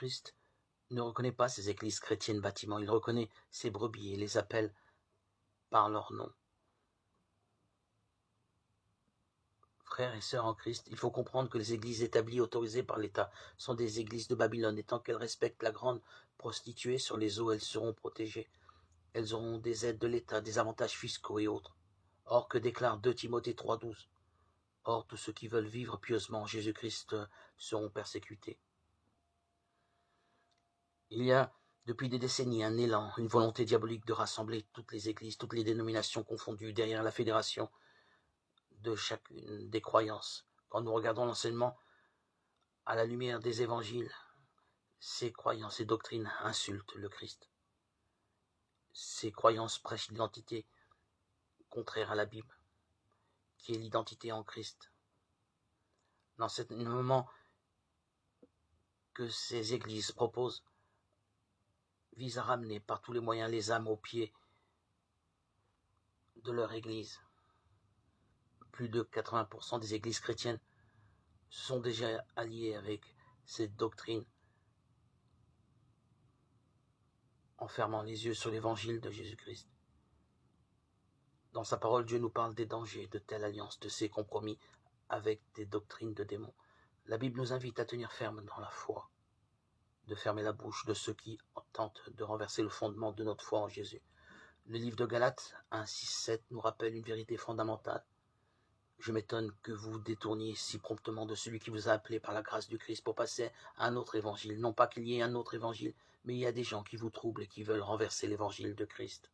Christ ne reconnaît pas ces églises chrétiennes bâtiments, il reconnaît ses brebis et les appelle par leur nom. Frères et sœurs en Christ, il faut comprendre que les églises établies et autorisées par l'État sont des églises de Babylone, et tant qu'elles respectent la grande prostituée sur les eaux, elles seront protégées. Elles auront des aides de l'État, des avantages fiscaux et autres. Or, que déclare 2 Timothée 3,12 ? Or, tous ceux qui veulent vivre pieusement en Jésus-Christ seront persécutés. Il y a depuis des décennies un élan, une volonté diabolique de rassembler toutes les églises, toutes les dénominations confondues derrière la fédération de chacune des croyances. Quand nous regardons l'enseignement à la lumière des évangiles, ces croyances et doctrines insultent le Christ. Ces croyances prêchent l'identité contraire à la Bible, qui est l'identité en Christ. Dans ce moment que ces églises proposent, visent à ramener par tous les moyens les âmes aux pieds de leur église. Plus de 80% des églises chrétiennes sont déjà alliées avec cette doctrine, en fermant les yeux sur l'évangile de Jésus-Christ. Dans sa parole, Dieu nous parle des dangers de telle alliance, de ces compromis avec des doctrines de démons. La Bible nous invite à tenir ferme dans la foi, de fermer la bouche de ceux qui tentent de renverser le fondement de notre foi en Jésus. Le livre de Galates 1, 6, 7 nous rappelle une vérité fondamentale. Je m'étonne que vous détourniez si promptement de celui qui vous a appelé par la grâce du Christ pour passer à un autre évangile. Non pas qu'il y ait un autre évangile, mais il y a des gens qui vous troublent et qui veulent renverser l'évangile de Christ.